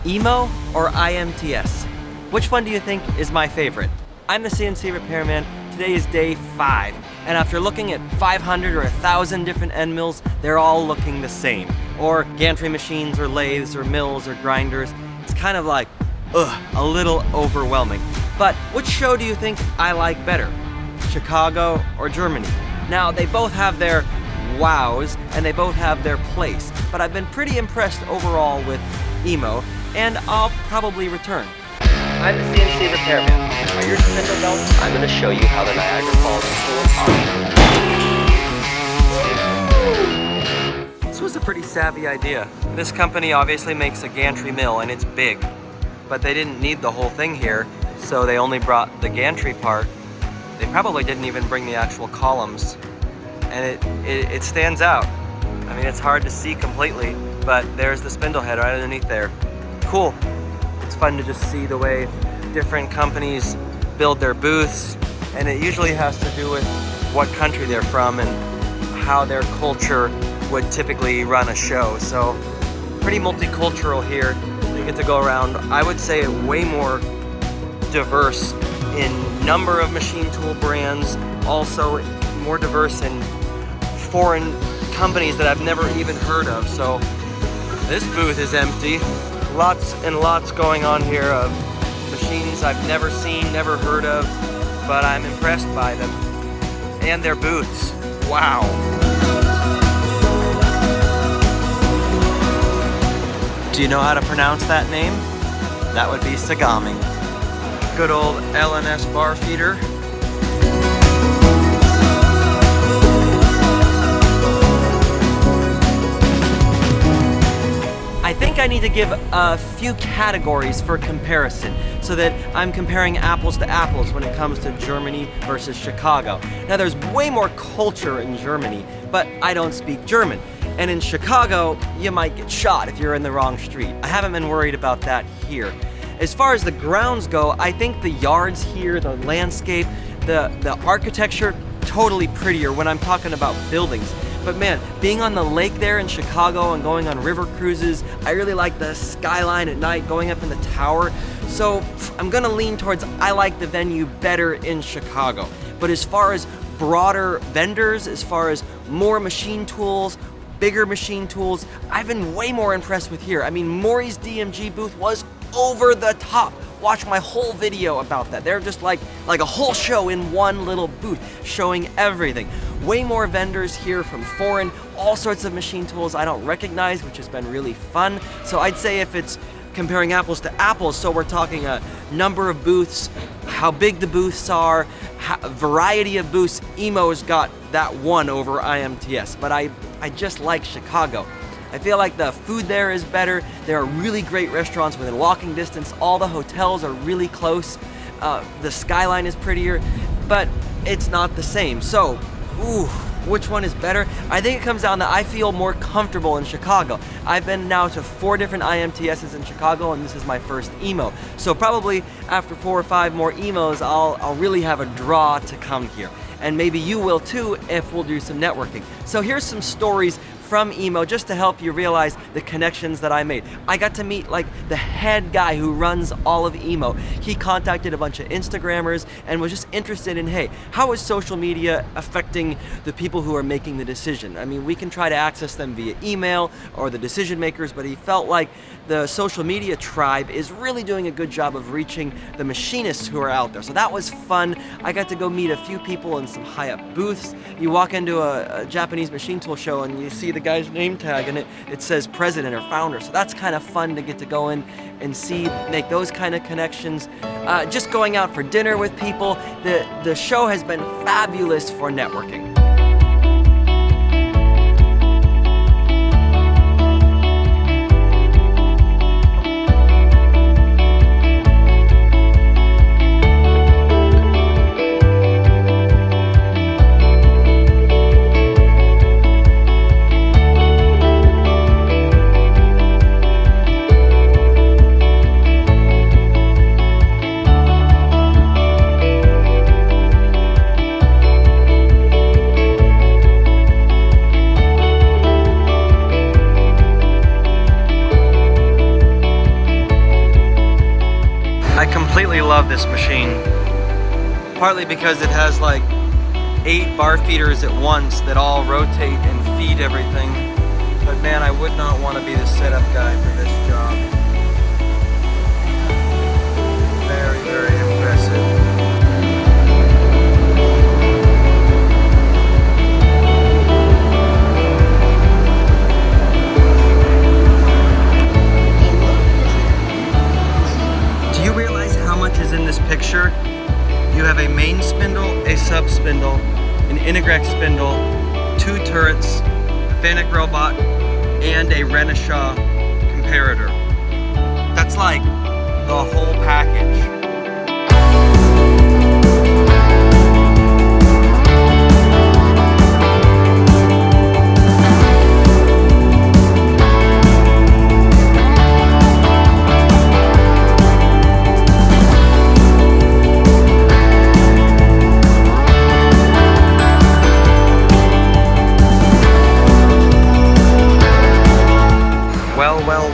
EMO or IMTS? Which one do you think is my favorite? I'm the CNC repairman. Today is day 5, and after looking at 500 or 1,000 different end mills, they're all looking the same. Or gantry machines, or lathes, or mills, or grinders. It's kind of like, a little overwhelming. But which show do you think I like better? Chicago or Germany? Now, they both have their wows, and they both have their place, but I've been pretty impressed overall with EMO, and I'll probably return. I'm the CNC repairman. Are your spindle belts? I'm going to show you how the Niagara Falls tool are. This was a pretty savvy idea. This company obviously makes a gantry mill, and it's big, but they didn't need the whole thing here, so they only brought the gantry part. They probably didn't even bring the actual columns, and it stands out. I mean, it's hard to see completely, but there's the spindle head right underneath there. Cool. It's fun to just see the way different companies build their booths, and it usually has to do with what country they're from and how their culture would typically run a show. So pretty multicultural here. You get to go around, I would say, way more diverse in number of machine tool brands, also more diverse in foreign companies that I've never even heard of. So this booth is empty. Lots and lots going on here of machines I've never seen, never heard of, but I'm impressed by them. And their booths. Wow. Do you know how to pronounce that name? That would be Sagami. Good old LNS bar feeder. I think I need to give a few categories for comparison so that I'm comparing apples to apples when it comes to Germany versus Chicago. Now, there's way more culture in Germany, but I don't speak German. And in Chicago, you might get shot if you're in the wrong street. I haven't been worried about that here. As far as the grounds go, I think the yards here, the landscape, the architecture, totally prettier when I'm talking about buildings. But man, being on the lake there in Chicago and going on river cruises, I really like the skyline at night, going up in the tower. So I'm gonna lean towards I like the venue better in Chicago. But as far as broader vendors, as far as more machine tools, bigger machine tools, I've been way more impressed with here. I mean, Maury's DMG booth was over the top. Watch my whole video about that. They're just like a whole show in one little booth, showing everything. Way more vendors here from foreign, all sorts of machine tools I don't recognize, which has been really fun. So I'd say if it's comparing apples to apples, so we're talking a number of booths, how big the booths are, variety of booths, EMO's got that one over IMTS, but I just like Chicago. I feel like the food there is better. There are really great restaurants within walking distance. All the hotels are really close. The skyline is prettier, but it's not the same. So, which one is better? I think it comes down to I feel more comfortable in Chicago. I've been now to 4 different IMTSs in Chicago, and this is my first EMO. So probably after 4 or 5 more EMOs, I'll really have a draw to come here. And maybe you will too if we'll do some networking. So here's some stories from EMO just to help you realize the connections that I made. I got to meet like the head guy who runs all of EMO. He contacted a bunch of Instagrammers and was just interested in, hey, how is social media affecting the people who are making the decision? I mean, we can try to access them via email or the decision makers, but he felt like the social media tribe is really doing a good job of reaching the machinists who are out there. So that was fun. I got to go meet a few people in some high-up booths. You walk into a Japanese machine tool show and you see the guy's name tag and it says president or founder. So that's kind of fun to get to go in and see, make those kind of connections. Just going out for dinner with people. The show has been fabulous for networking. completely love this machine. Partly because it has like 8 bar feeders at once that all rotate and feed everything. But man, I would not want to be the setup guy for this job. Very, very impressive. In this picture, you have a main spindle, a sub spindle, an Integrax spindle, 2 turrets, a Fanuc robot, and a Renishaw comparator. That's like the whole package.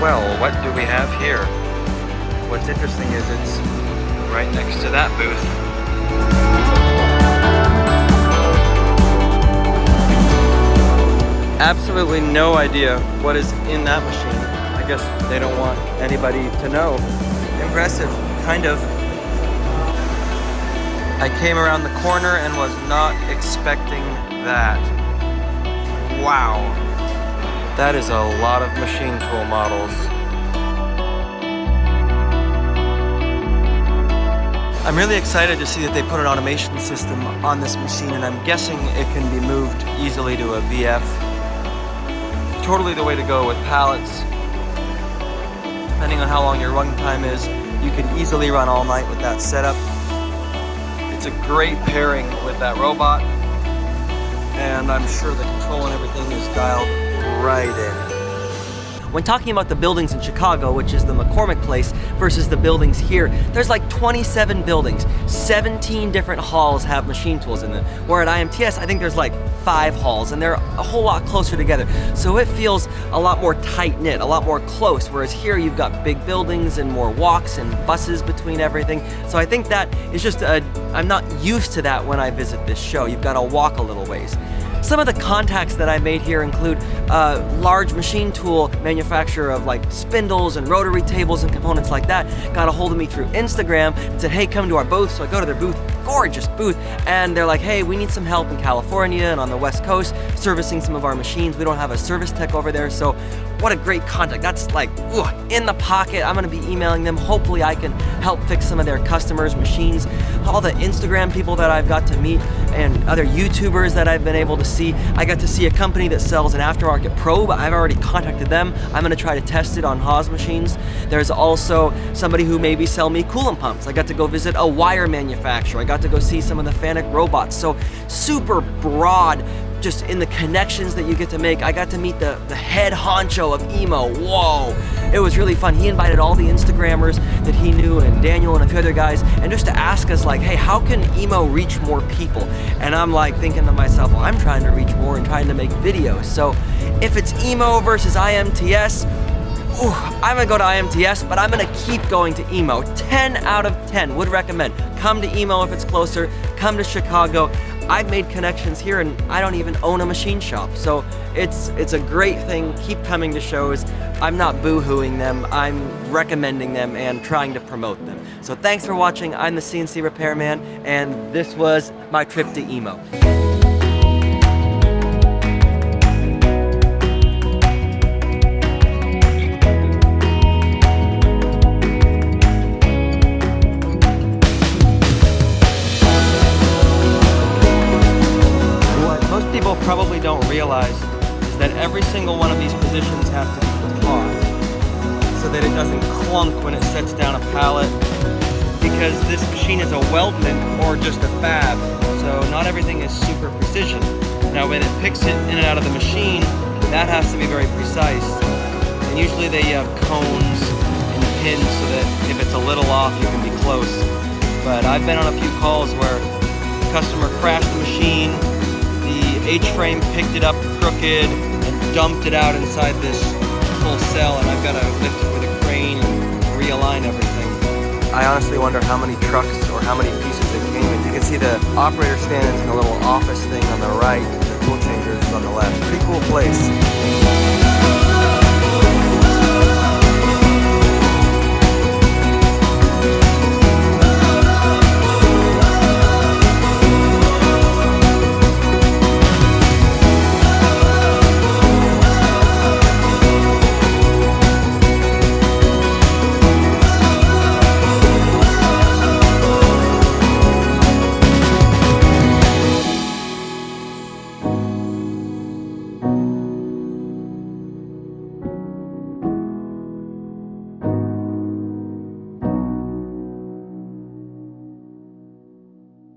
Well, what do we have here? What's interesting is it's right next to that booth. Absolutely no idea what is in that machine. I guess they don't want anybody to know. Impressive, kind of. I came around the corner and was not expecting that. Wow. That is a lot of machine tool models. I'm really excited to see that they put an automation system on this machine, and I'm guessing it can be moved easily to a VF. Totally the way to go with pallets. Depending on how long your run time is, you can easily run all night with that setup. It's a great pairing with that robot, and I'm sure the control and everything is dialed right in. When talking about the buildings in Chicago, which is the McCormick place, versus the buildings here, there's like 27 buildings. 17 different halls have machine tools in them. Where at IMTS, I think there's like 5 halls, and they're a whole lot closer together. So it feels a lot more tight-knit, a lot more close, whereas here you've got big buildings and more walks and buses between everything. So I think that is just I'm not used to that when I visit this show. You've got to walk a little ways. Some of the contacts that I made here include a large machine tool manufacturer of like spindles and rotary tables and components like that. Got a hold of me through Instagram and said, hey, come to our booth. So I go to their booth, gorgeous booth, and they're like, hey, we need some help in California and on the West Coast servicing some of our machines. We don't have a service tech over there, so what a great contact. That's like, ooh, in the pocket. I'm gonna be emailing them. Hopefully I can help fix some of their customers' machines. All the Instagram people that I've got to meet and other YouTubers that I've been able to see. I got to see a company that sells an aftermarket probe. I've already contacted them. I'm gonna try to test it on Haas machines. There's also somebody who maybe sell me coolant pumps. I got to go visit a wire manufacturer. I got to go see some of the Fanuc robots. So super broad, just in the connections that you get to make. I got to meet the head honcho of EMO. Whoa, it was really fun. He invited all the Instagrammers that he knew and Daniel and a few other guys, and just to ask us like, hey, how can EMO reach more people? And I'm like thinking to myself, well, I'm trying to reach more and trying to make videos. So if it's EMO versus IMTS, ooh, I'm gonna go to IMTS, but I'm gonna keep going to EMO. 10 out of 10 would recommend. Come to EMO if it's closer, come to Chicago. I've made connections here and I don't even own a machine shop. So it's a great thing. Keep coming to shows. I'm not boo-hooing them. I'm recommending them and trying to promote them. So thanks for watching. I'm the CNC Repairman, and this was my trip to EMO. People probably don't realize is that every single one of these positions has to be taught so that it doesn't clunk when it sets down a pallet, because this machine is a weldment or just a fab, so not everything is super precision. Now when it picks it in and out of the machine, that has to be very precise, and usually they have cones and pins so that if it's a little off you can be close. But I've been on a few calls where the customer crashed the machine, the H-frame picked it up crooked and dumped it out inside this full cell, and I've got to lift it with a crane and realign everything. I honestly wonder how many trucks or how many pieces it came in. You can see the operator stands in a little office thing on the right, and the tool changer is on the left. Pretty cool place.